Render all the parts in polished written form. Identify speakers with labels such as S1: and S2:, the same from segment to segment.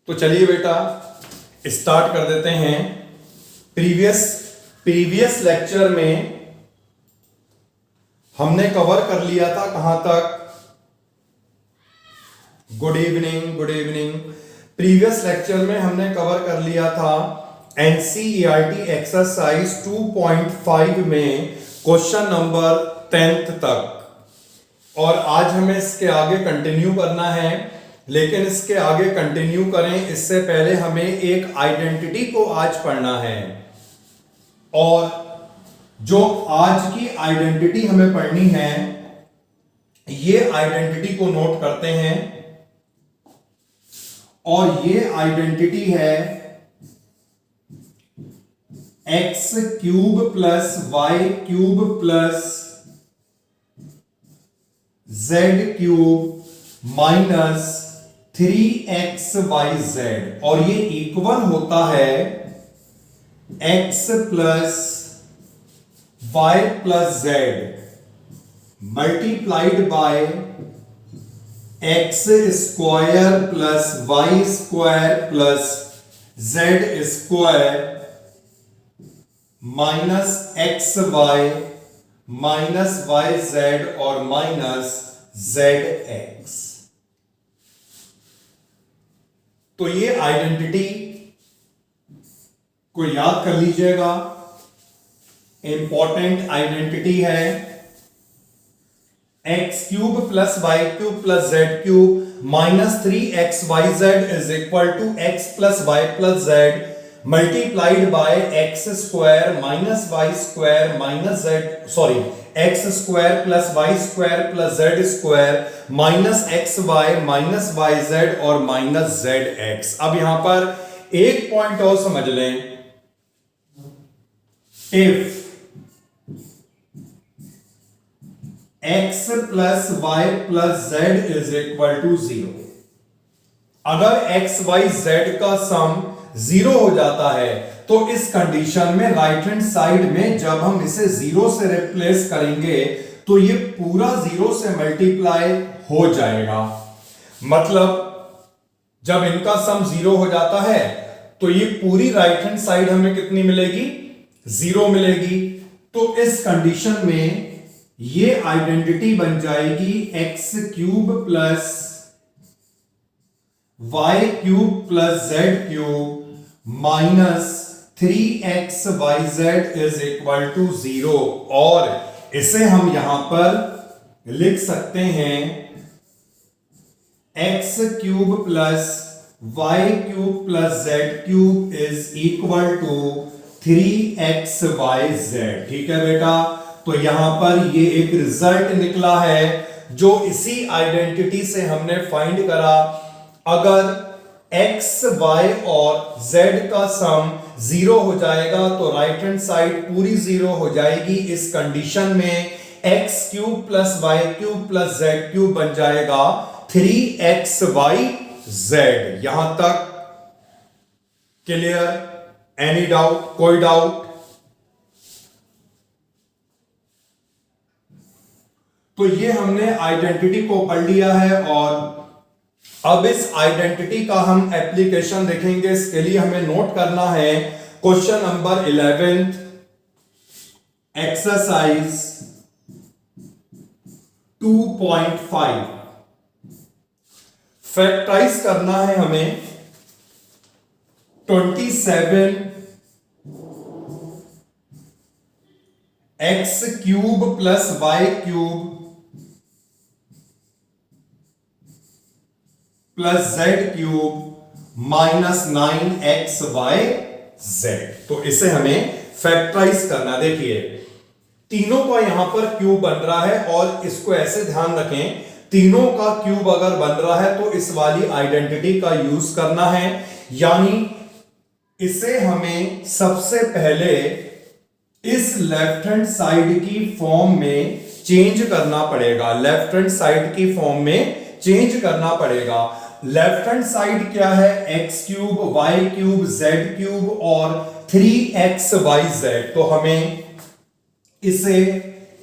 S1: तो चलिए बेटा स्टार्ट कर देते हैं। प्रीवियस लेक्चर में हमने कवर कर लिया था कहां तक? Good evening. प्रीवियस लेक्चर में हमने कवर कर लिया था एनसीईआरटी एक्सरसाइज 2.5 में क्वेश्चन नंबर 10th तक, और आज हमें इसके आगे कंटिन्यू करना है। लेकिन इसके आगे कंटिन्यू करें इससे पहले हमें एक आइडेंटिटी को आज पढ़ना है, और जो आज की आइडेंटिटी हमें पढ़नी है ये आइडेंटिटी को नोट करते हैं, और ये आइडेंटिटी है x cube plus y cube plus z cube minus 3xyz, और ये इक्वल होता है x plus y plus z multiplied by x square plus y square plus z square minus x y minus y z और minus z x. तो ये identity को याद कर लीजिएगा, इंपॉर्टेंट आइडेंटिटी है। X cube plus y cube plus z cube minus 3xyz is equal to x plus y plus z multiplied by x square minus y square minus z x square plus y square plus z square minus x y minus y z और minus z x. अब यहां पर एक point और समझ लें, if x plus y plus z is equal to 0, अगर x y z का सम 0 हो जाता है तो इस कंडीशन में राइट हैंड साइड में जब हम इसे 0 से रिप्लेस करेंगे तो ये पूरा 0 से मल्टीप्लाई हो जाएगा। मतलब जब इनका सम 0 हो जाता है तो ये पूरी राइट हैंड साइड हमें कितनी मिलेगी? 0 मिलेगी। तो इस कंडीशन में ये आइडेंटिटी बन जाएगी x cube plus y cube plus z cube minus 3xyz is equal to 0, और इसे हम यहां पर लिख सकते हैं x cube plus y cube plus z cube is equal to 3xyz। ठीक है बेटा, तो यहां पर ये एक रिजल्ट निकला है जो इसी आइडेंटिटी से हमने फाइंड करा। अगर x, y और z का सम 0 हो जाएगा तो राइट हैंड साइड पूरी 0 हो जाएगी। इस कंडीशन में x cube plus y cube plus z cube बन जाएगा 3xyz। यहां तक क्लियर? Any doubt? कोई डाउट? तो ये हमने आइडेंटिटी को पढ़ लिया है, और अब इस आइडेंटिटी का हम एप्लीकेशन देखेंगे। इसके लिए हमें नोट करना है क्वेश्चन नंबर 11 एक्सरसाइज 2.5। फैक्टराइज करना है हमें 27 x cube plus y cube plus z cube minus 9xyz। तो इसे हमें फैक्टराइज करना। देखिए तीनों का यहां पर क्यूब बन रहा है, और इसको ऐसे ध्यान रखें, तीनों का क्यूब अगर बन रहा है तो इस वाली आइडेंटिटी का यूज करना है। यानी इसे हमें सबसे पहले इस लेफ्ट हैंड साइड की फॉर्म में चेंज करना पड़ेगा। लेफ्ट हैंड साइड की फॉर्म में चेंज करना पड़ेगा। लेफ्ट हैंड साइड क्या है? X cube y cube z cube और 3xyz। तो हमें इसे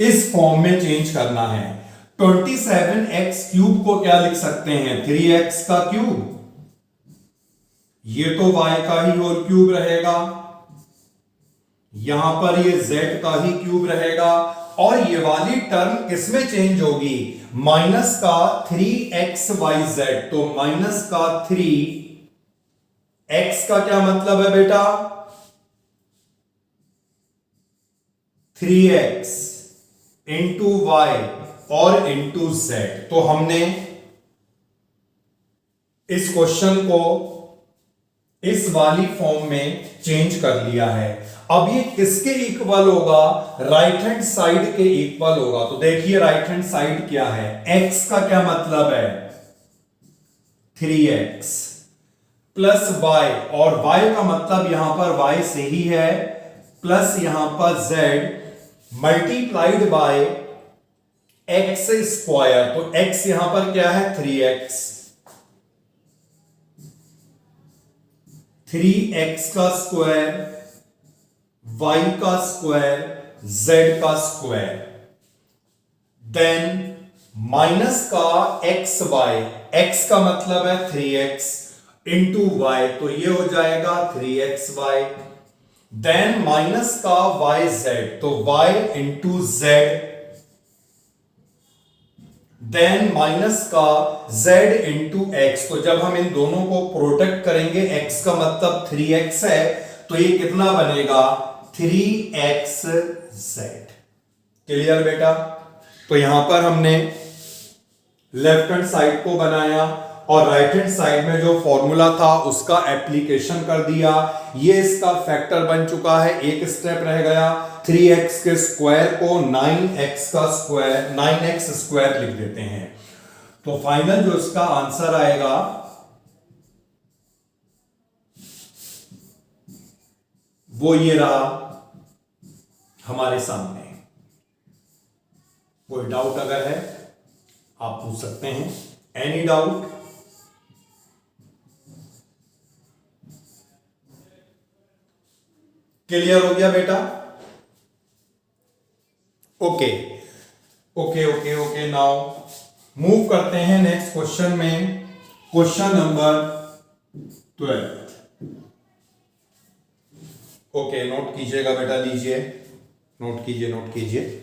S1: इस फॉर्म में चेंज करना है। 27x क्यूब को क्या लिख सकते हैं? 3x का क्यूब ये तो y का ही होल क्यूब रहेगा, यहां पर ये z का ही क्यूब रहेगा, और ये वाली टर्म किसमें चेंज होगी, माइनस का 3xyz। तो माइनस का 3x का क्या मतलब है बेटा, 3x इंटू वाई और इंटू z। तो हमने इस क्वेश्चन को इस वाली फॉर्म में चेंज कर लिया है। अब ये किसके इक्वल होगा, राइट हैंड साइड के इक्वल होगा। तो देखिए राइट हैंड साइड क्या है, x का क्या मतलब है 3x प्लस y, और y का मतलब यहां पर y से ही है, प्लस यहां पर z multiplied by x square. तो x यहां पर क्या है 3x, 3x का स्क्वायर, y का स्क्वायर, z का स्क्वायर, देन माइनस का xy, x का मतलब है 3x इंटू y, तो ये हो जाएगा 3xy, देन माइनस का yz, तो y into z, then minus का z इंटू एक्स। तो जब हम इन दोनों को प्रोडक्ट करेंगे, x का मतलब 3x है, तो ये कितना बनेगा 3xz। क्लियर बेटा। तो यहां पर हमने लेफ्ट हैंड साइड को बनाया और राइट हैंड साइड में जो फॉर्मूला था उसका एप्लीकेशन कर दिया। ये इसका फैक्टर बन चुका है, एक स्टेप रह गया। 3x के स्क्वायर को 9x का स्क्वायर 9x स्क्वायर लिख देते हैं। तो फाइनल जो इसका आंसर आएगा वो ये रहा हमारे सामने। कोई डाउट अगर है आप पूछ सकते हैं, एनी डाउट। क्लियर हो गया बेटा। Okay okay okay okay, now move करते हैं नेक्स्ट क्वेश्चन में। Question number 12। ओके, नोट कीजिएगा बेटा, लीजिए, नोट कीजिए, नोट कीजिए।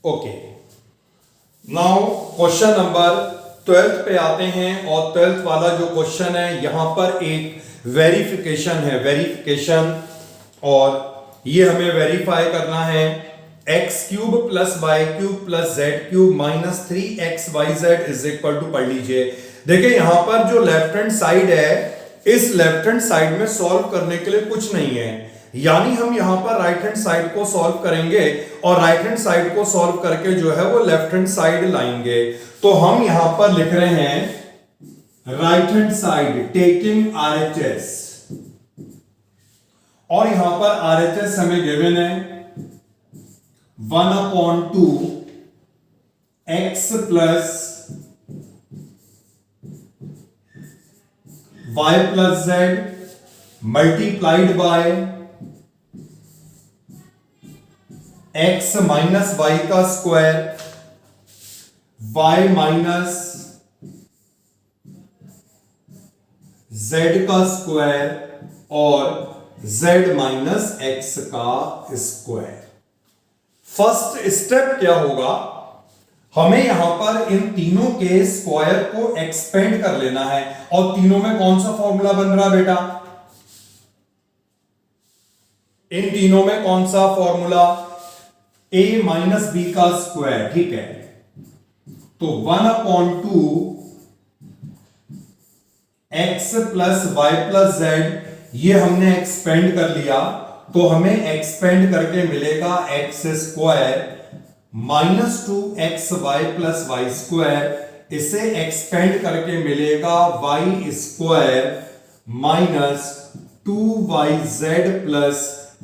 S1: ओके, नाउ क्वेश्चन नंबर 12 पे आते हैं। और 12th वाला जो क्वेश्चन है, यहां पर एक वेरिफिकेशन है, वेरिफिकेशन, और ये हमें वेरीफाई करना है। X cube plus y cube plus z cube minus 3xyz is equal to, पढ़ लीजिए। देखिए यहां पर जो लेफ्ट हैंड साइड है, इस लेफ्ट हैंड साइड में सॉल्व करने के लिए कुछ नहीं है, यानी हम यहां पर राइट हैंड साइड को सॉल्व करेंगे और राइट हैंड साइड को सॉल्व करके जो है वो लेफ्ट हैंड साइड लाएंगे। तो हम यहां पर लिख रहे हैं right hand side taking RHS, और यहां पर RHS हमें गिवन है 1/2 x plus y plus z multiplied by x minus y का स्क्वायर, y माइनस z का स्क्वायर और z माइनस x का स्क्वायर। फर्स्ट स्टेप क्या होगा, हमें यहां पर इन तीनों के स्क्वायर को एक्सपेंड कर लेना है। और तीनों में कौन सा फॉर्मूला बन रहा बेटा, इन तीनों में कौन सा फॉर्मूला, a माइनस बी का स्क्वायर, ठीक है। तो 1/2 x plus y plus z, ये हमने एक्सपेंड कर लिया, तो हमें एक्सपेंड करके मिलेगा x square minus 2xy plus y square, इसे एक्सपेंड करके मिलेगा y square minus 2yz plus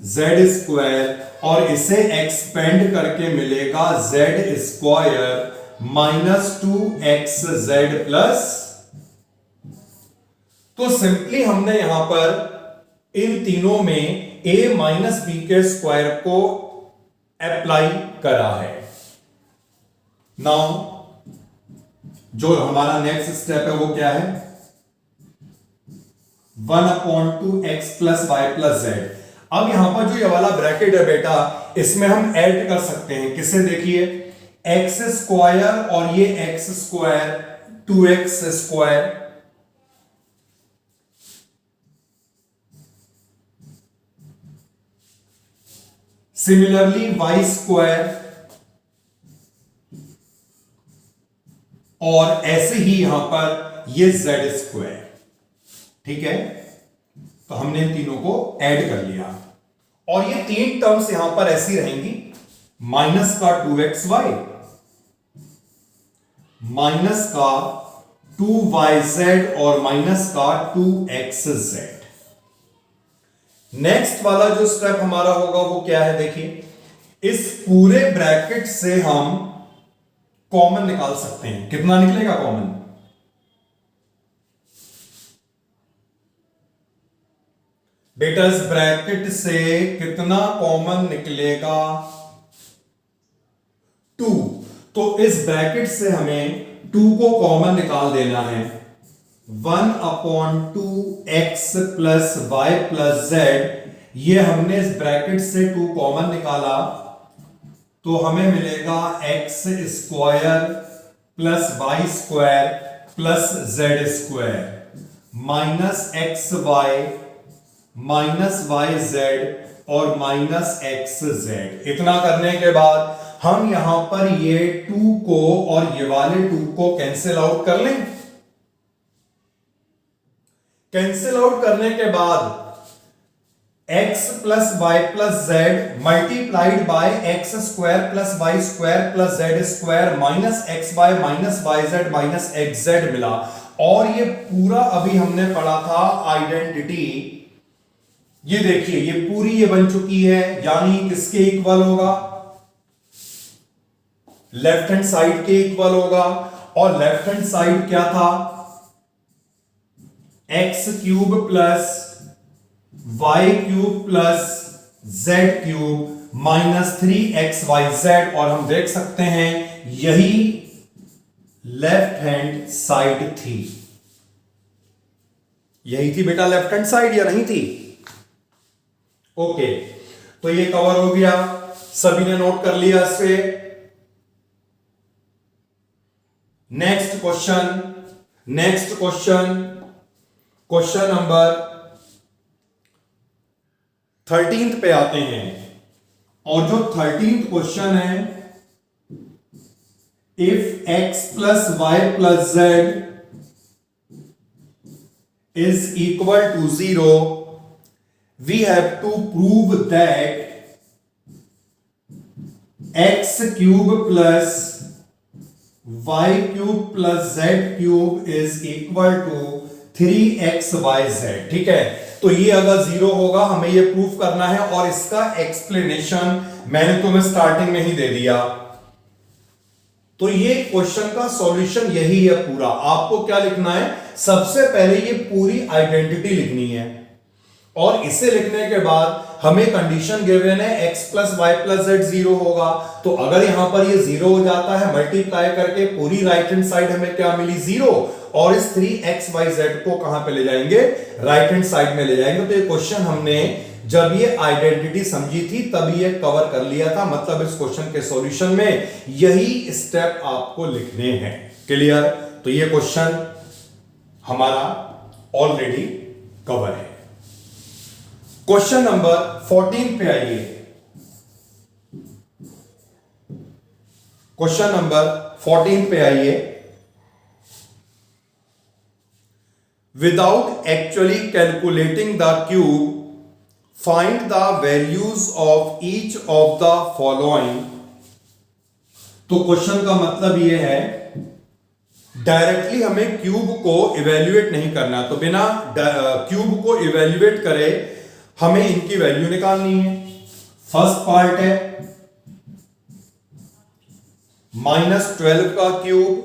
S1: z square, और इसे एक्सपेंड करके मिलेगा z square minus 2xz plus. तो सिंपली हमने यहां पर इन तीनों में a माइनस बी के स्क्वायर को अप्लाई करा है। नाउ जो हमारा नेक्स्ट स्टेप है वो क्या है, 1/2x+y+z। अब यहां पर जो ये वाला ब्रैकेट है बेटा, इसमें हम ऐड कर सकते हैं किसे, देखिए x² और ये x², 2x², सिमिलरली y² और ऐसे ही यहां पर ये z²। ठीक है, तो हमने इन तीनों को ऐड कर लिया और ये तीन टर्म्स यहां पर ऐसी रहेंगी, माइनस का 2xy, माइनस का 2yz और माइनस का 2xz। नेक्स्ट वाला जो स्टेप हमारा होगा वो क्या है, देखिए इस पूरे ब्रैकेट से हम कॉमन निकाल सकते हैं। कितना निकलेगा कॉमन, बेटा इस ब्रैकेट से कितना कॉमन निकलेगा, 2। तो इस ब्रैकेट से हमें 2 को कॉमन निकाल देना है। 1/2x+y+z, ये हमने इस ब्रैकेट से 2 कॉमन निकाला तो हमें मिलेगा x² + y² + z² -xy -yz और -xz। इतना करने के बाद हम यहां पर ये 2 को और ये वाले 2 को कैंसिल आउट कर लें। कैंसिल आउट करने के बाद x + y+z multiplied by x² + y² + z² -xy -yz -xz मिला। और ये पूरा अभी हमने पढ़ा था आइडेंटिटी, ये देखिए ये पूरी ये बन चुकी है, यानी किसके इक्वल होगा, लेफ्ट हैंड साइड के इक्वल होगा। और लेफ्ट हैंड साइड क्या था, x³ + y³ + z³ -3xyz। और हम देख सकते हैं यही लेफ्ट हैंड साइड थी, यही थी बेटा लेफ्ट हैंड साइड, या नहीं थी। ओके, तो ये कवर हो गया, सभी ने नोट कर लिया इसे। नेक्स्ट क्वेश्चन नंबर 13 पे आते हैं। और जो 13 क्वेश्चन है, if x + y+z is equal to 0, we have to prove that x³ + y³ + z³ is equal to 3xyz। ठीक है, तो ये अगर 0 होगा हमें ये प्रूफ करना है, और इसका एक्सप्लेनेशन मैंने तुम्हें स्टार्टिंग में ही दे दिया। तो ये क्वेश्चन का सॉल्यूशन यही है पूरा। आपको क्या लिखना है, सबसे पहले ये पूरी आइडेंटिटी लिखनी है, और इसे लिखने के बाद हमें कंडीशन गिवन है x + y+z 0 होगा। तो अगर यहां पर ये 0 हो जाता है, मल्टीप्लाई करके पूरी राइट हैंड साइड हमें क्या मिली, 0। और इस 3xyz को कहां पे ले जाएंगे, राइट हैंड साइड में ले जाएंगे। तो ये क्वेश्चन हमने जब ये आइडेंटिटी समझी थी तभी ये कवर कर लिया था, मतलब इस क्वेश्चन के सॉल्यूशन में यही स्टेप आपको लिखने हैं। क्लियर, तो ये क्वेश्चन हमारा ऑलरेडी कवर है। क्वेश्चन नंबर 14 पे आइए। क्वेश्चन नंबर 14 पे आइए। Without actually calculating the cube, find the values of each of the following. तो क्वेश्चन का मतलब यह है, डायरेक्टली हमें क्यूब को इवेल्युएट नहीं करना, तो बिना क्यूब को इवेल्युएट करे हमें इनकी वैल्यू निकालनी है। फर्स्ट पार्ट है -12 का क्यूब,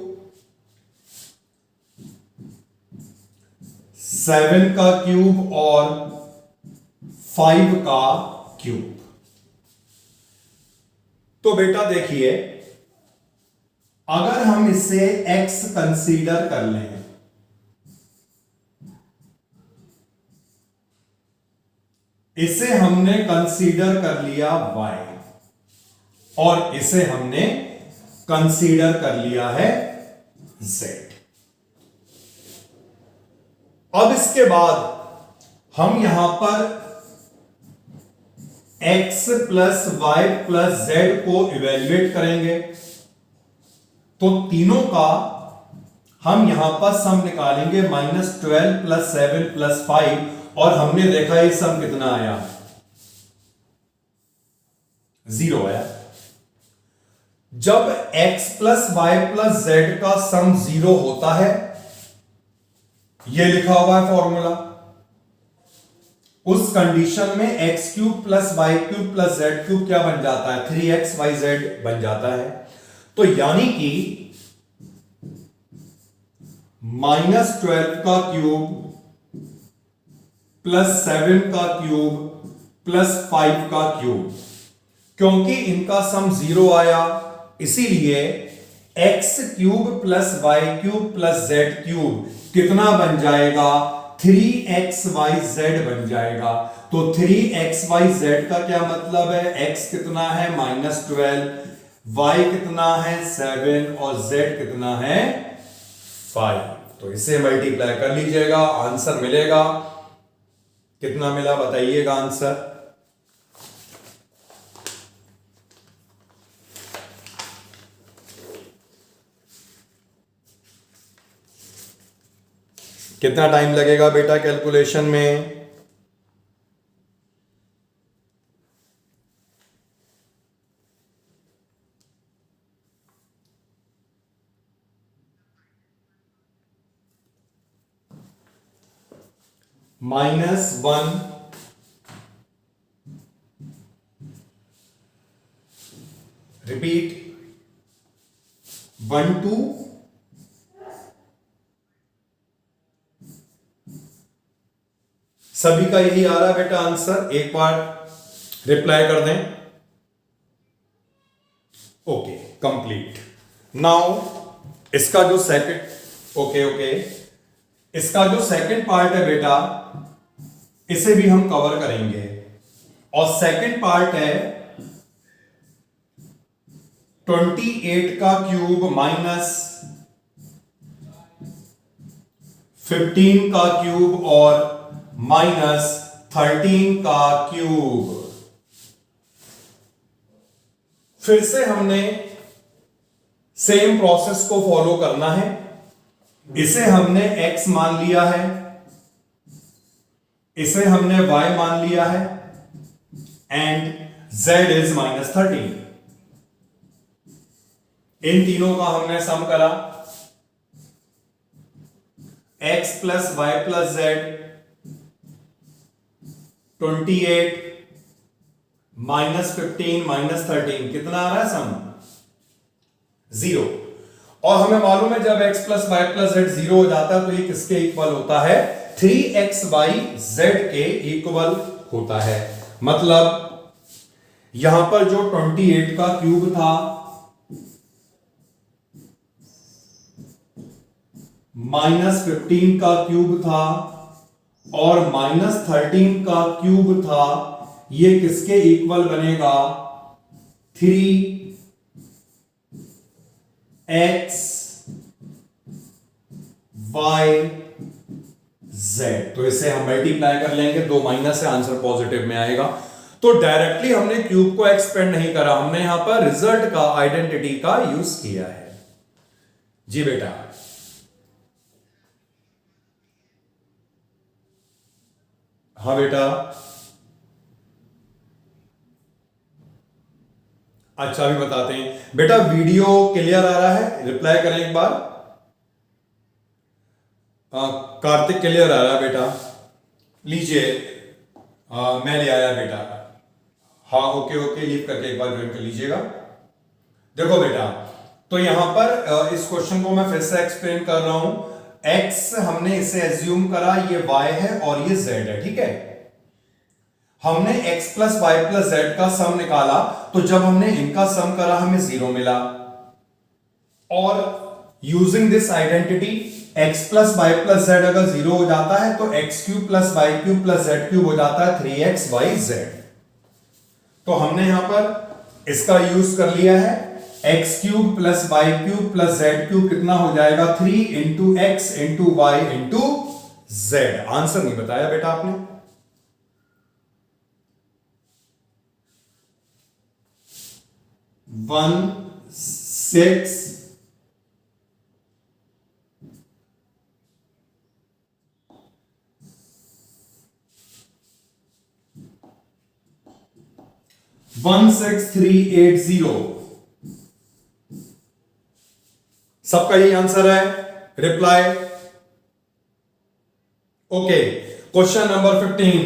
S1: 7 का क्यूब और 5 का क्यूब। तो बेटा देखिए, अगर हम इसे x कंसीडर कर लें, इसे हमने कंसीडर कर लिया y और इसे हमने कंसीडर कर लिया है z। अब इसके बाद हम यहां पर x plus y plus z को इवेल्युएट करेंगे, तो तीनों का हम यहां पर सम निकालेंगे, -12 प्लस 7 प्लस 5, और हमने देखा ये सम कितना आया, 0 आया। जब x plus y plus z का सम 0 होता है, यह लिखा हुआ है फॉर्मूला, उस कंडीशन में x cube plus y cube plus z cube क्या बन जाता है, 3xyz बन जाता है। तो यानी कि -12 का क्यूब प्लस 7 का क्यूब प्लस 5 का क्यूब, क्योंकि इनका सम 0 आया, इसीलिए x cube plus y cube plus z cube कितना बन जाएगा, 3xyz बन जाएगा। तो 3xyz का क्या मतलब है, x कितना है -12, y कितना है 7 और z कितना है 5। तो इसे मल्टीप्लाई कर लीजिएगा, आंसर मिलेगा, कितना मिला बताइएगा आंसर। कितना टाइम लगेगा बेटा कैलकुलेशन में, -1 रिपीट 1 2 सभी का यही आ रहा है बेटा आंसर, एक बार रिप्लाई कर दें। Okay complete. नाउ इसका जो सेकंड ओके इसका जो सेकंड पार्ट है बेटा, इसे भी हम कवर करेंगे, और सेकंड पार्ट है 28 का क्यूब माइनस 15 का क्यूब और -13 का क्यूब। फिर से हमने सेम प्रोसेस को फॉलो करना है। इसे हमने x मान लिया है, इसे हमने y मान लिया है, एंड z इज -13। इन तीनों का हमने सम करा, x plus y plus z 28 -15 -13 कितना आ रहा है सम 0। और हमें मालूम है जब x plus y plus z 0 हो जाता है तो ये किसके इक्वल होता है, 3xyz के इक्वल होता है। मतलब यहां पर जो 28 का क्यूब था -15 का क्यूब था और -13 का क्यूब था, ये किसके इक्वल बनेगा, 3xyz। तो इसे हम मल्टीप्लाई कर लेंगे, 2 माइनस से आंसर पॉजिटिव में आएगा। तो डायरेक्टली हमने क्यूब को एक्सपेंड नहीं करा, हमने यहां पर रिजल्ट का, आइडेंटिटी का यूज किया है। जी बेटा हाँ बेटा, अच्छा भी बताते हैं बेटा, वीडियो क्लियर आ रहा है, रिप्लाई करें एक बार। कार्तिक क्लियर आ रहा है बेटा, लीजिए मैं ले आया बेटा। हाँ ओके लीव करके एक बार ज्वाइन कर लीजिएगा। देखो बेटा, तो यहां पर इस क्वेश्चन को मैं फिर से एक्सप्लेन कर रहा हूं। x हमने इसे एज्यूम करा, ये y है और ये z है, ठीक है। हमने x plus y plus z का सम निकाला, तो जब हमने इनका सम करा हमें 0 मिला, और using this identity x plus y plus z अगर 0 हो जाता है तो x cube plus y cube plus z cube हो जाता है 3xyz। तो हमने यहां पर इसका यूज कर लिया है। X cube plus y cube plus z cube कितना हो जाएगा 3 into x into y into z. Answer नहीं बताया बेटा आपने। वन सिक्स 16380 सबका यही आंसर है। Reply okay. Question number 15,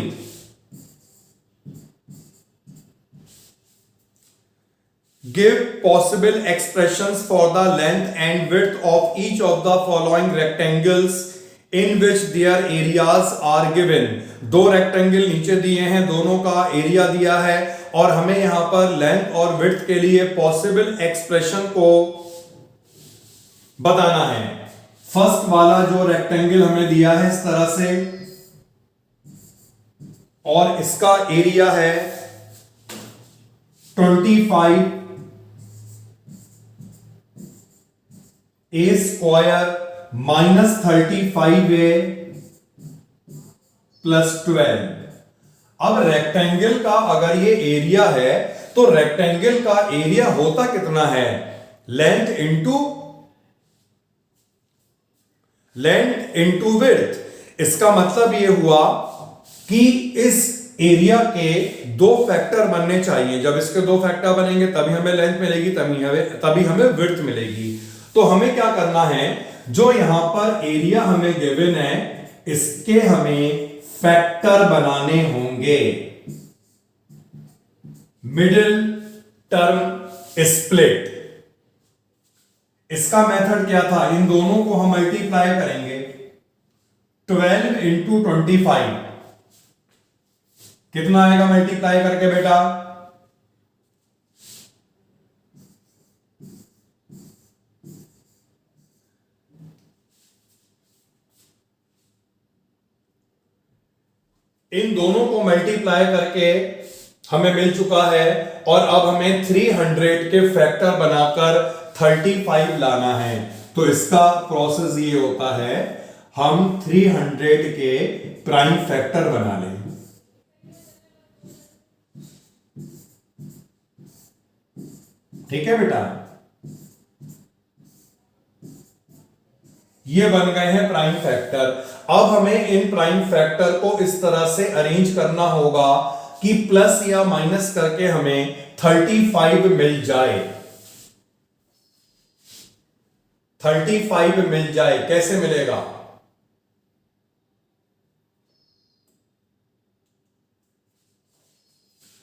S1: give possible expressions for the length and width of each of the following rectangles in which their areas are given. दो rectangle नीचे दिए हैं, दोनों का एरिया दिया है और हमें यहां पर लेंथ और विड्थ के लिए पॉसिबल एक्सप्रेशन को बताना है। फर्स्ट वाला जो रेक्टेंगल हमें दिया है इस तरह से और इसका एरिया है 25 ए स्क्वायर माइनस 35a प्लस 12। अब रेक्टेंगल का अगर ये एरिया है तो रेक्टेंगल का एरिया होता कितना है, लेंथ इंटू विड्थ। इसका मतलब ये हुआ कि इस एरिया के दो फैक्टर बनने चाहिए। जब इसके दो फैक्टर बनेंगे तभी हमें लेंथ मिलेगी, तभी हमें विड्थ मिलेगी। तो हमें क्या करना है, जो यहां पर एरिया हमें गिवन है इसके हमें फैक्टर बनाने होंगे। मिडिल टर्म स्प्लिट, इसका मेथड क्या था, इन दोनों को हम मल्टीप्लाई करेंगे। 12 इंटू 25 कितना आएगा मल्टीप्लाई करके बेटा, इन दोनों को मल्टीप्लाई करके हमें मिल चुका है और अब हमें 300 के फैक्टर बनाकर 35 लाना है। तो इसका प्रोसेस ये होता है, हम 300 के प्राइम फैक्टर बना लें। ठीक है बेटा, ये बन गए हैं प्राइम फैक्टर। अब हमें इन प्राइम फैक्टर को इस तरह से अरेंज करना होगा कि प्लस या माइनस करके हमें 35 मिल जाए। 35 मिल जाए, कैसे मिलेगा,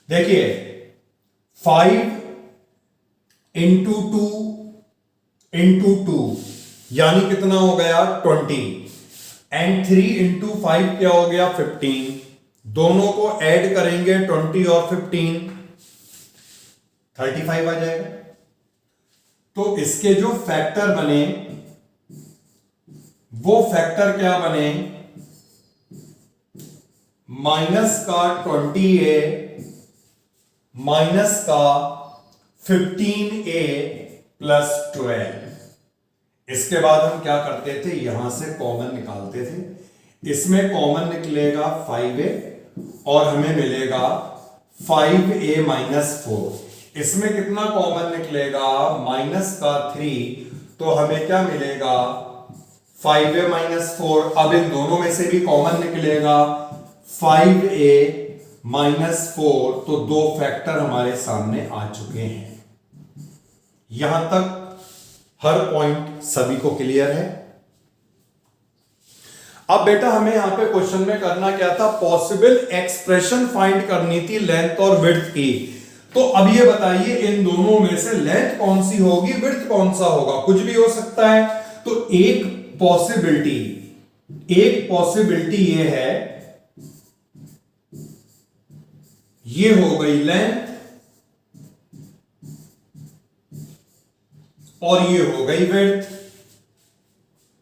S1: देखिए 5 इंटू 2 इंटू 2 यानी कितना हो गया 20 एंड 3 इंटू 5 क्या हो गया 15। दोनों को ऐड करेंगे 20 और 15 35 आ जाएगा। तो इसके जो फैक्टर बने वो फैक्टर क्या बने, माइनस का 20a माइनस का 15a प्लस 12। इसके बाद हम क्या करते थे, यहां से कॉमन निकालते थे। इसमें कॉमन निकलेगा 5a और हमें मिलेगा 5a माइनस 4। इसमें कितना कॉमन निकलेगा, माइनस का 3, तो हमें क्या मिलेगा 5a माइनस 4। अब इन दोनों में से भी कॉमन निकलेगा 5a माइनस 4, तो दो फैक्टर हमारे सामने आ चुके हैं। यहां तक हर पॉइंट सभी को क्लियर है। अब बेटा हमें यहां पे क्वेश्चन में करना क्या था, पॉसिबल एक्सप्रेशन फाइंड करनी थी लेंथ और विड्थ की। तो अब ये बताइए इन दोनों में से लेंथ कौन सी होगी, विड्थ कौन सा होगा, कुछ भी हो सकता है। तो एक पॉसिबिलिटी ये है, ये हो गई लेंथ और ये हो गई विड्थ।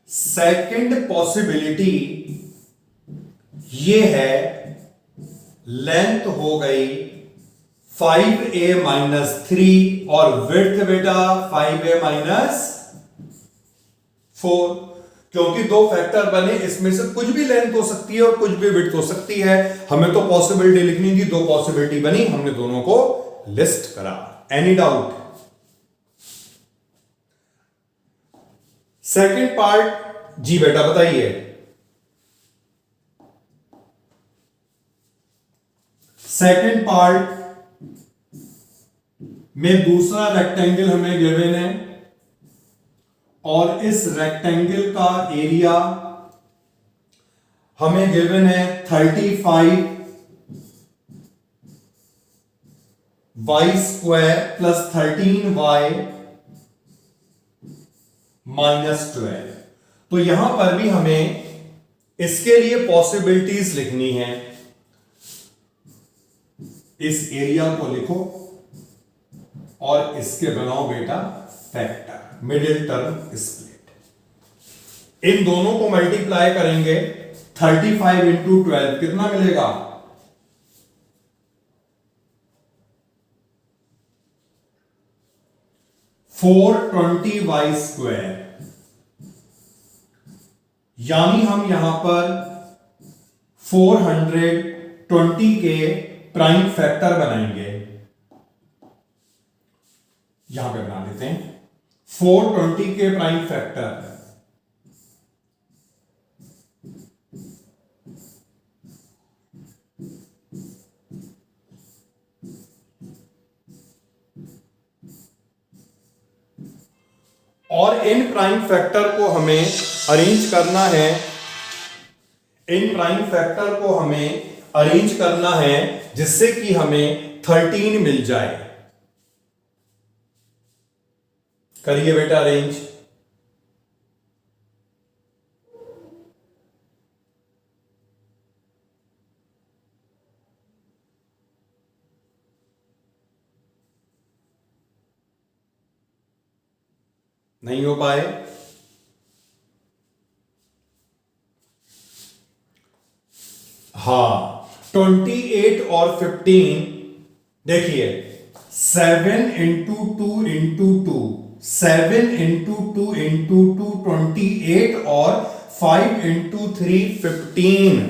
S1: सेकंड पॉसिबिलिटी ये है, लेंथ हो गई 5a माइनस 3 और विड्थ बेटा 5a माइनस 4। क्योंकि दो फैक्टर बने, इसमें से कुछ भी लेंथ हो सकती है और कुछ भी विड्थ हो सकती है। हमें तो पॉसिबिलिटी लिखनी थी, दो पॉसिबिलिटी बनी, हमने दोनों को लिस्ट करा। Any doubt? सेकंड पार्ट जी बेटा बताइए। सेकंड पार्ट में दूसरा रेक्टेंगल हमें गिवन है और इस रेक्टेंगल का एरिया हमें गिवन है 35 y square plus 13y minus 12। तो यहां पर भी हमें इसके लिए पॉसिबिलिटीज लिखनी है। इस एरिया को लिखो और इसके बनाओ बेटा फैक्टर, मिडिल टर्म स्प्लिट। इन दोनों को मल्टीप्लाई करेंगे 35 इंटू 12 कितना मिलेगा? 420y square. यानी हम यहां पर 420 के प्राइम फैक्टर बनाएंगे। यहां पे बना लेते हैं 420 के प्राइम फैक्टर। और इन प्राइम फैक्टर को हमें अरेंज करना है। इन प्राइम फैक्टर को हमें अरेंज करना है जिससे कि हमें 13 मिल जाए। करिए बेटा अरेंज। नहीं हो पाए? हाँ, 28 और 15 देखिए 7 इंटू 2 इंटू 2, 7 इंटू 2 इंटू 2 28 और 5 into 3 15।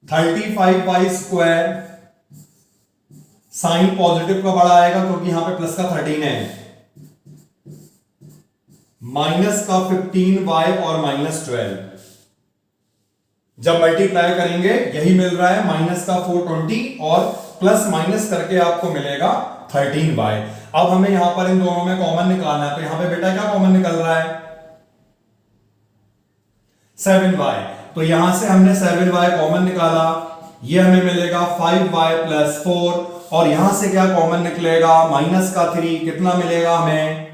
S1: 35y square. Sign positive का बड़ा आएगा क्योंकि यहां पे प्लस का 13 है, माइनस का 15y और माइनस 12। जब मल्टीप्लाई करेंगे यही मिल रहा है, माइनस का 420 और प्लस माइनस करके आपको मिलेगा 13y। अब हमें यहां पर इन दोनों में कॉमन निकालना है, तो यहां पे बेटा क्या कॉमन निकल रहा है? 7y। तो यहां से हमने 7y कॉमन निकाला, ये हमें मिलेगा 5y प्लस 4 और यहां से क्या कॉमन निकलेगा? माइनस का 3। कितना मिलेगा हमें?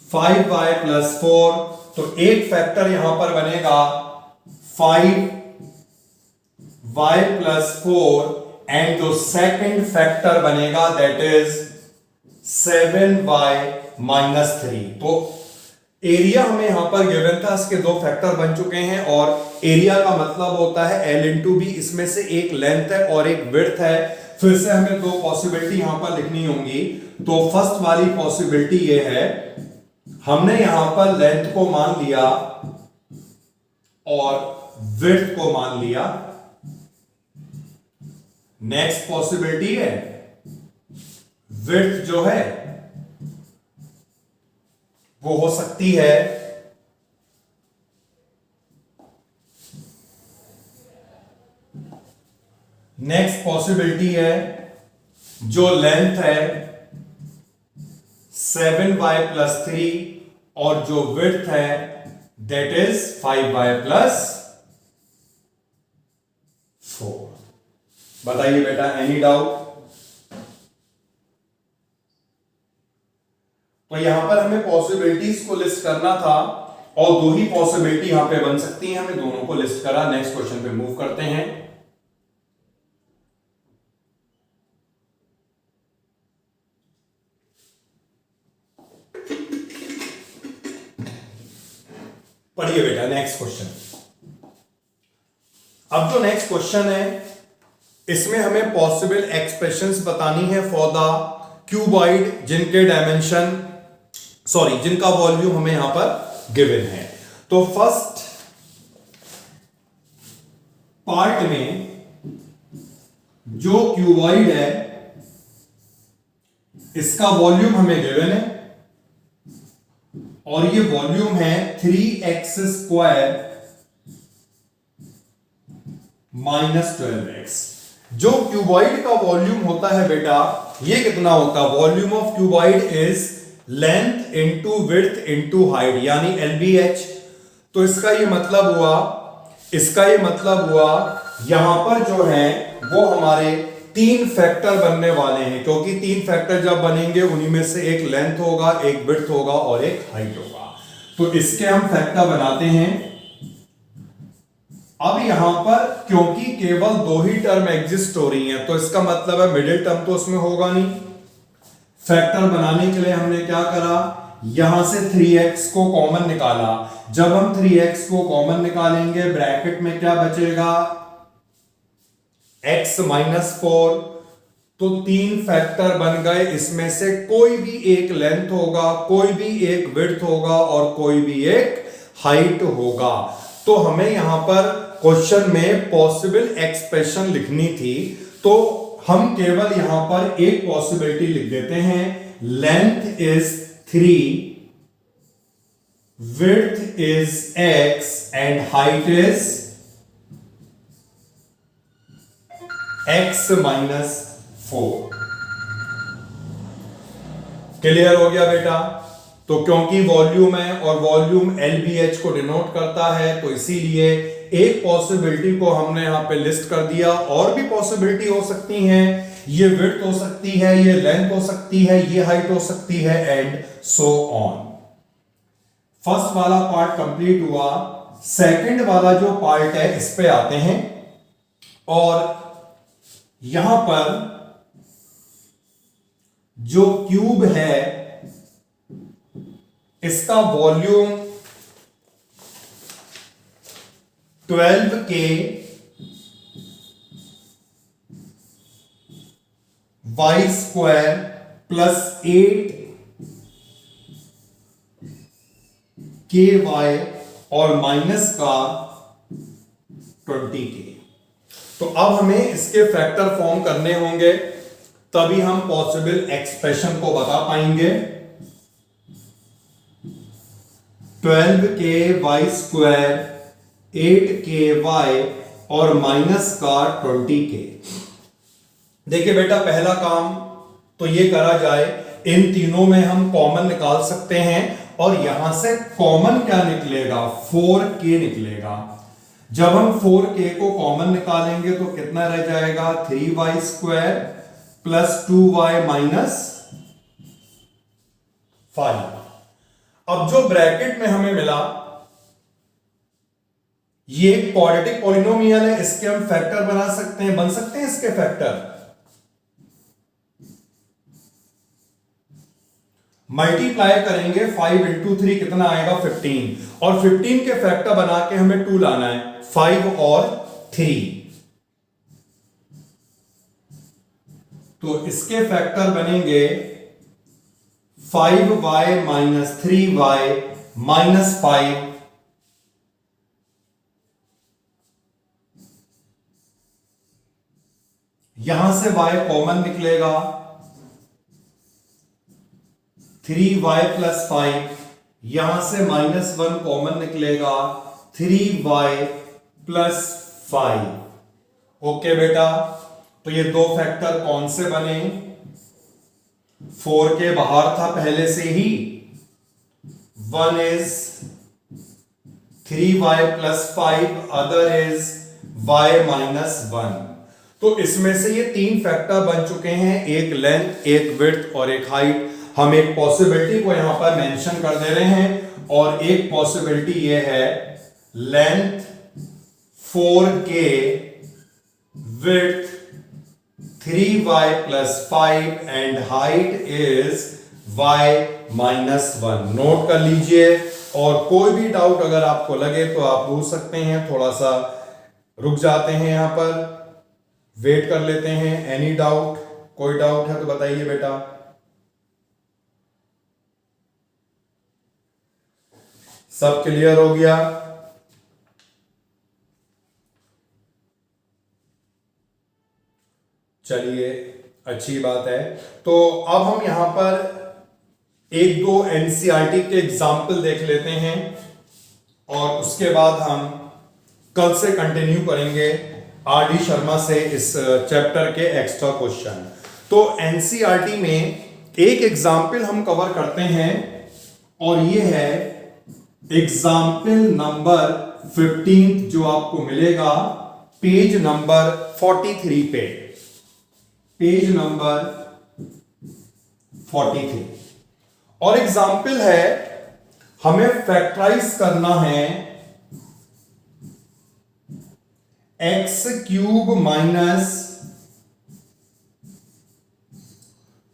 S1: 5y plus 4। तो एक फैक्टर यहां पर बनेगा 5y प्लस 4 एंड जो सेकंड फैक्टर बनेगा दैट इज 7y माइनस 3। तो एरिया हमें यहां पर गिवन था, इसके दो फैक्टर बन चुके हैं और एरिया का मतलब होता है L इंटू बी। इसमें से एक लेंथ है और एक विड्थ है। फिर से हमें दो पॉसिबिलिटी यहां पर लिखनी होंगी। तो फर्स्ट वाली पॉसिबिलिटी ये है, हमने यहां पर लेंथ को मान लिया और विड्थ को मान लिया। नेक्स्ट पॉसिबिलिटी है विड्थ जो है वो हो सकती है नेक्स्ट पॉसिबिलिटी है जो लेंथ है 7y प्लस 3 और जो विड्थ है दैट इज 5y प्लस 4। बताइए बेटा एनी डाउट? तो यहां पर हमें पॉसिबिलिटीज को लिस्ट करना था और दो ही पॉसिबिलिटी यहां पे बन सकती हैं, हमें दोनों को लिस्ट करा। नेक्स्ट क्वेश्चन पे मूव करते हैं। पढ़िए बेटा नेक्स्ट क्वेश्चन। अब जो नेक्स्ट क्वेश्चन है इसमें हमें पॉसिबल एक्सप्रेशंस बतानी है फॉर द क्यूबॉइड जिनके डायमेंशन जिनका वॉल्यूम हमें यहां पर गिवन है। तो फर्स्ट पार्ट में जो क्यूबॉइड है इसका वॉल्यूम हमें गिवन है और ये वॉल्यूम है 3x² माइनस 12x। जो क्यूबॉइड का वॉल्यूम होता है बेटा ये कितना होता है? Volume of cuboid is length into width into height यानी LBH। तो इसका ये मतलब हुआ यहां पर जो है वो हमारे 3 फैक्टर बनने वाले हैं, क्योंकि 3 फैक्टर जब बनेंगे उन्हीं में से एक लेंथ होगा, एक विड्थ होगा और एक हाइट होगा। तो इसके हम फैक्टर बनाते हैं। अब यहां पर क्योंकि केवल 2 ही टर्म एग्जिस्ट हो रही हैं तो इसका मतलब है मिडिल टर्म तो उसमें होगा नहीं। फैक्टर बनाने के लिए हमने क्या करा, यहां से 3x को कॉमन निकाला। जब हम 3x को कॉमन निकालेंगे ब्रैकेट में क्या बचेगा, x - 4। तो 3 फैक्टर बन गए, इसमें से कोई भी एक लेंथ होगा, कोई भी एक विड्थ होगा और कोई भी एक हाइट होगा। तो हमें यहां पर क्वेश्चन में पॉसिबल एक्सप्रेशन लिखनी थी, तो हम केवल यहां पर एक पॉसिबिलिटी लिख देते हैं, length is 3, width is x and height is x - 4। Clear हो गया बेटा? तो क्योंकि वॉल्यूम है और वॉल्यूम LBH को डिनोट करता है तो इसीलिए एक पॉसिबिलिटी को हमने यहां पे लिस्ट कर दिया। और भी पॉसिबिलिटी हो सकती हैं, ये विड्थ हो सकती है, ये लेंथ हो सकती है, ये हाइट हो सकती है एंड सो ऑन। फर्स्ट वाला पार्ट कंप्लीट हुआ। सेकंड वाला जो पार्ट है इस पे आते हैं और यहां पर जो क्यूब है इसका volume 12K y² plus 8KY और माइनस का 20K। तो अब हमें इसके फैक्टर फॉर्म करने होंगे, तभी हम पॉसिबल एक्सप्रेशन को बता पाएंगे। 12K y², 8KY और माइनस का 20K। देखिए बेटा पहला काम तो ये करा जाए, इन तीनों में हम कॉमन निकाल सकते हैं और यहां से कॉमन क्या निकलेगा, 4K निकलेगा। जब हम 4K को कॉमन निकालेंगे तो कितना रह जाएगा, 3y² प्लस 2y माइनस 5। अब जो ब्रैकेट में हमें मिला ये क्वाड्रेटिक पॉलिनोमियल है, इसके हम फैक्टर बना सकते हैं, बन सकते हैं इसके फैक्टर। मल्टीप्लाई करेंगे 5 × 3 कितना आएगा, 15 और 15 के फैक्टर बना के हमें 2 लाना है, 5 और 3। तो इसके फैक्टर बनेंगे 5y - 3y - 5 यहां से y कॉमन निकलेगा, 3y + 5 यहां से -1 कॉमन निकलेगा, 3y + 5। ओके बेटा, तो ये 2 फैक्टर कौन से बने, 4K बाहर था पहले से ही, 1 is 3y + 5, other is y - 1। तो इसमें से ये 3 फैक्टर बन चुके हैं, एक लेंथ, एक विड्थ और एक हाइट। हम एक पॉसिबिलिटी को यहां पर मेंशन कर दे रहे हैं और एक पॉसिबिलिटी ये है, length 4K, width 3y + 5 and height is y - 1। Note कर लीजिए, और कोई भी डाउट अगर आपको लगे तो आप पूछ सकते हैं, थोड़ा सा रुक जाते हैं, यहां पर वेट कर लेते हैं। एनी डाउट, कोई डाउट है तो बताइए बेटा। सब क्लियर हो गया? चलिए, अच्छी बात है। तो अब हम यहां पर एक दो एनसीईआरटी के एग्जाम्पल देख लेते हैं और उसके बाद हम कल से कंटिन्यू करेंगे आर डी शर्मा से इस चैप्टर के एक्स्ट्रा क्वेश्चन। तो एनसीईआरटी में एक एग्जाम्पल हम कवर करते हैं और ये है एग्जाम्पल नंबर 15 जो आपको मिलेगा पेज नंबर 43 पे, पेज नंबर 43। और एग्जाम्पल है, हमें फैक्टराइज करना है x cube minus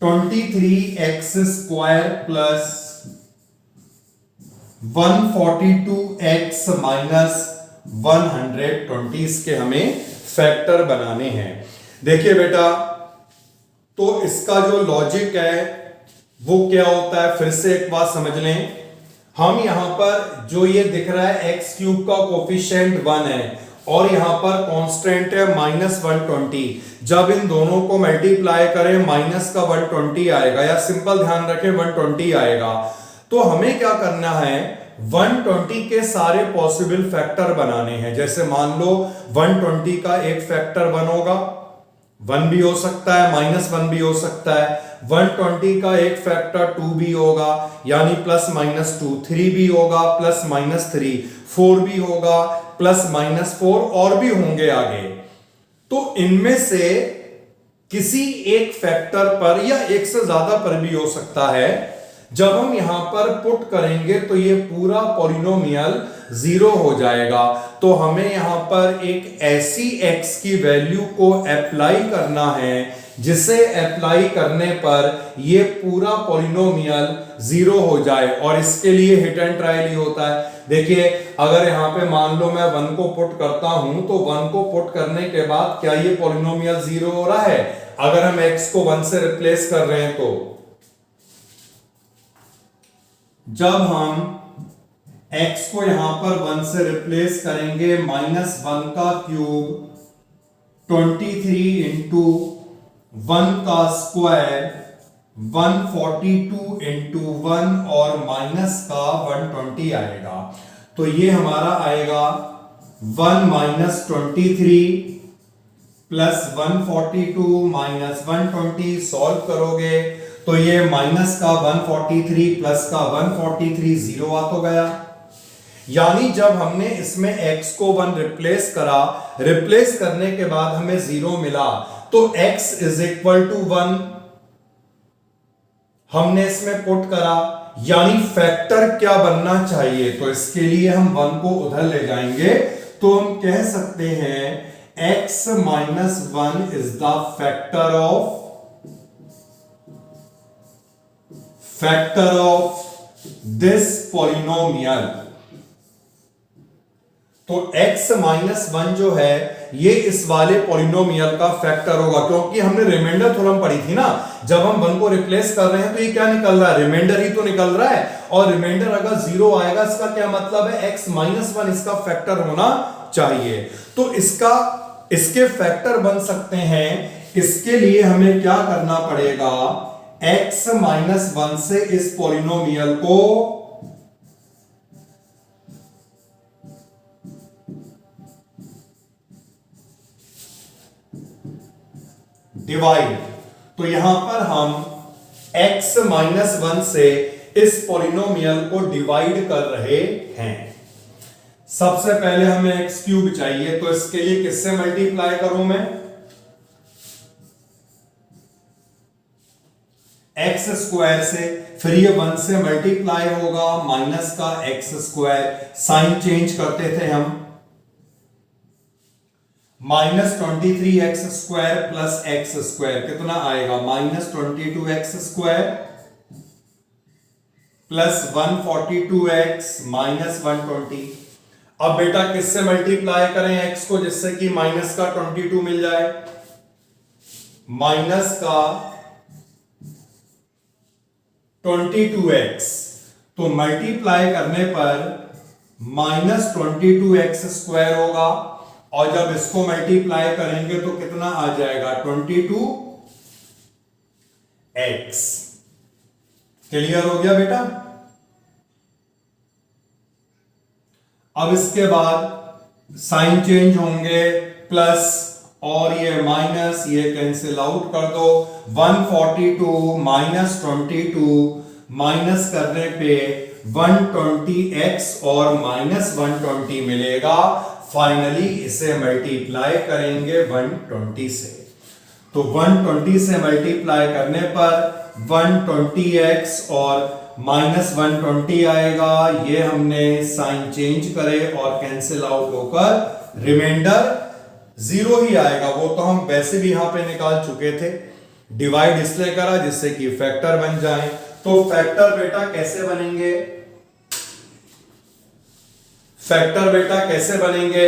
S1: 23x square plus 142x minus 120 इसके हमें फैक्टर बनाने हैं। देखिए बेटा, तो इसका जो लॉजिक है वो क्या होता है, फिर से एक बात समझ लें। हम यहां पर जो ये दिख रहा है एक्स क्यूब का कोफिशिएंट 1 है और यहां पर कांस्टेंट है -120। जब इन दोनों को मल्टीप्लाई करें माइनस का 120 आएगा, या सिंपल ध्यान रखें 120 आएगा। तो हमें क्या करना है, 120 के सारे पॉसिबल फैक्टर बनाने हैं। जैसे मान लो 120 का एक फैक्टर 1 होगा, 1 भी हो सकता है, -1 भी हो सकता है। 120 का एक फैक्टर 2 भी होगा, यानी +-2, 3 भी होगा, +-3, 4 भी होगा, +-4 और भी होंगे आगे। तो इनमें से किसी एक फैक्टर पर या एक से ज्यादा पर भी हो सकता है। जब हम यहां पर पुट करेंगे तो ये पूरा पॉलिनोमियल 0 हो जाएगा। तो हमें यहां पर एक ऐसी x की वैल्यू को अप्लाई करना है जिसे अप्लाई करने पर ये पूरा पॉलिनोमियल 0 हो जाए, और इसके लिए हिट एंड ट्रायल ही होता है। देखिए, अगर यहां पे मान लो मैं 1 को पुट करता हूं तो 1 को पुट करने के बाद क्या ये पॉलिनोमियल 0 हो रहा है? अगर हम x को 1 से रिप्लेस कर रहे हैं तो जब हम x को यहां पर 1 से रिप्लेस करेंगे, -1 का क्यूब 23 इंटू 1 का स्क्वायर 142 इंटू 1 और माइनस का 120 आएगा। तो ये हमारा आएगा 1 - 23 प्लस 142 माइनस 120। सॉल्व करोगे तो ये माइनस का 143 प्लस का 143 0 आ तो गया। यानी जब हमने इसमें x को 1 रिप्लेस करा, रिप्लेस करने के बाद हमें 0 मिला, तो x इज इक्वल टू 1 हमने इसमें पुट करा, यानी फैक्टर क्या बनना चाहिए? तो इसके लिए हम 1 को उधर ले जाएंगे, तो हम कह सकते हैं x - 1 is the factor of this polynomial. तो x - 1 जो है ये इस वाले पॉलिनोमियल का फैक्टर होगा, क्योंकि हमने रिमाइंडर थ्योरम पढ़ी थी ना। जब हम 1 को रिप्लेस कर रहे हैं तो ये क्या निकल रहा है? रिमाइंडर ही तो निकल रहा है, और रिमाइंडर अगर 0 आएगा इसका क्या मतलब है? x - 1 इसका फैक्टर होना चाहिए। तो इसके फैक्टर बन सकते हैं। इसके लिए हमें क्या करना पड़ेगा? x - 1 से इस पॉलिनोमियल को डिवाइड। तो यहां पर हम x - 1 से इस पॉलिनोमियल को डिवाइड कर रहे हैं। सबसे पहले हमें x क्यूब चाहिए, तो इसके लिए किससे मल्टीप्लाई करूं मैं? x स्क्वायर से। फिर ये 1 से मल्टीप्लाई होगा, माइनस का x स्क्वायर, साइन चेंज करते थे हम, -23x square plus x square कितना आएगा? -22x square plus 142x minus 120। अब बेटा किससे मल्टीप्लाई करें x को जिससे कि माइनस का 22 मिल जाए? माइनस का 22x, तो मल्टीप्लाई करने पर माइनस 22x स्क्वायर होगा, और जब इसको मल्टीप्लाई करेंगे तो कितना आ जाएगा? 22x। क्लियर हो गया बेटा? अब इसके बाद साइन चेंज होंगे, प्लस और ये माइनस, ये कैंसिल आउट कर दो। 142 माइनस 22 माइनस करने पे 120x और माइनस 120 मिलेगा। फाइनली इसे मल्टीप्लाई करेंगे 120 से, तो 120 से मल्टीप्लाई करने पर 120x और माइनस 120 आएगा। ये हमने साइन चेंज करे और कैंसिल आउट होकर रिमाइंडर 0 ही आएगा। वो तो हम वैसे भी यहां पे निकाल चुके थे। डिवाइड इसलिए करा जिससे कि फैक्टर बन जाए। तो फैक्टर बेटा कैसे बनेंगे? फैक्टर बेटा कैसे बनेंगे?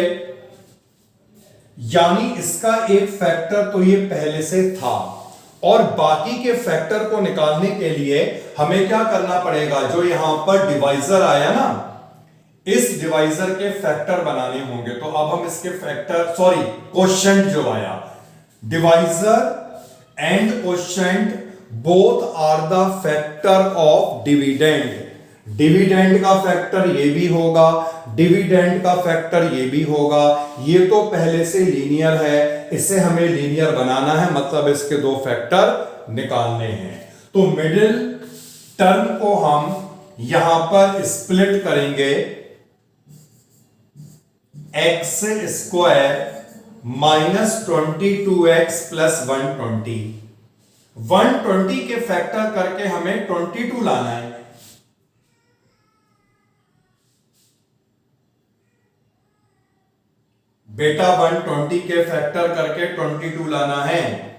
S1: यानी इसका एक फैक्टर तो ये पहले से था, और बाकी के फैक्टर को निकालने के लिए हमें क्या करना पड़ेगा? जो यहां पर डिवाइजर आया ना, इस डिवाइजर के फैक्टर बनाने होंगे। तो अब हम इसके फैक्टर, सॉरी क्वोशंट जो आया, divisor and quotient both are the factor of dividend. Dividend का फैक्टर ये भी होगा, डिविडेंड का फैक्टर ये भी होगा। ये तो पहले से लीनियर है, इसे हमें लीनियर बनाना है, मतलब इसके दो फैक्टर निकालने हैं। तो मिडिल टर्म को हम यहां पर स्प्लिट करेंगे, x square minus 22x plus 120। 120 के फैक्टर करके हमें 22 लाना है। बेटा 120 के फैक्टर करके 22 लाना है।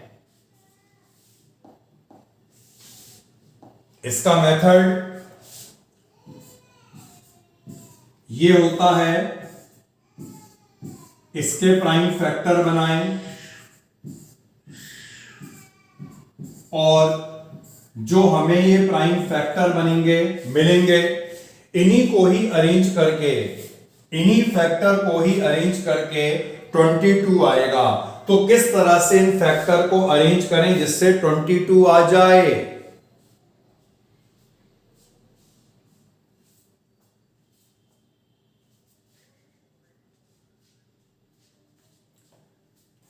S1: इसका मेथड ये होता है, इसके प्राइम फैक्टर बनाएं और जो हमें ये प्राइम फैक्टर मिलेंगे, इन्हीं को ही अरेंज करके, इन्हीं फैक्टर को ही अरेंज करके 22 आएगा। तो किस तरह से इन फैक्टर को अरेंज करें जिससे 22 आ जाए?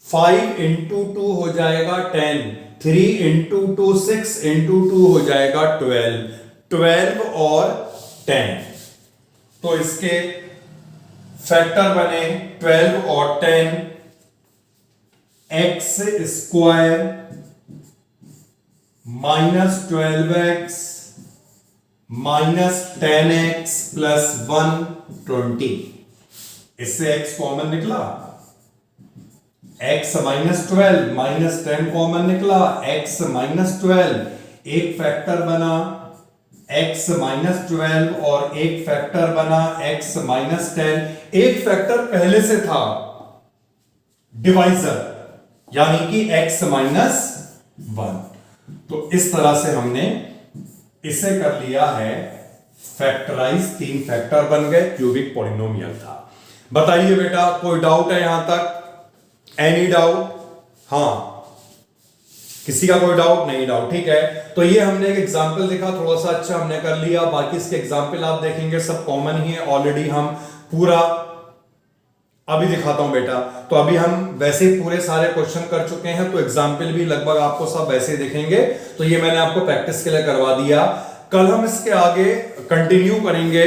S1: फाइव इंटू 2 हो जाएगा 10, 3 इंटू 2 6 इंटू 2 हो जाएगा 12, 12 और 10। तो इसके फैक्टर बने 12 और 10, x square minus 12x minus 10x plus 120। इससे x कॉमन निकला, x माइनस 12 माइनस 10 कॉमन निकला, x माइनस 12, एक फैक्टर बना x माइनस 12 और एक फैक्टर बना x माइनस 10। एक फैक्टर पहले से था डिवाइजर, यानी कि x माइनस 1। तो इस तरह से हमने इसे कर लिया है फैक्टराइज, 3 फैक्टर बन गए, क्यूबिक पॉलिनोमियल था। बताइए बेटा कोई डाउट है यहां तक? Any doubt? हाँ, किसी का कोई डाउट? नहीं डाउट, ठीक है। तो ये हमने एक एग्जांपल देखा, थोड़ा सा अच्छा हमने कर लिया। बाकी इसके एग्जांपल आप देखेंगे सब कॉमन ही है, ऑलरेडी हम पूरा अभी दिखाता हूं बेटा। तो अभी हम वैसे ही पूरे सारे क्वेश्चन कर चुके हैं, तो एग्जांपल भी लगभग आपको सब वैसे दिखेंगे। तो ये मैंने आपको प्रैक्टिस के लिए करवा दिया। कल हम इसके आगे कंटिन्यू करेंगे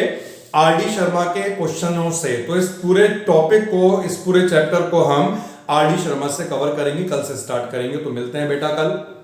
S1: आर.डी. शर्मा के क्वेश्चनों से। तो इस पूरे टॉपिक को, इस पूरे चैप्टर को हम आर.डी. शर्मा से कवर करेंगे, कल से स्टार्ट करेंगे। तो मिलते हैं बेटा कल।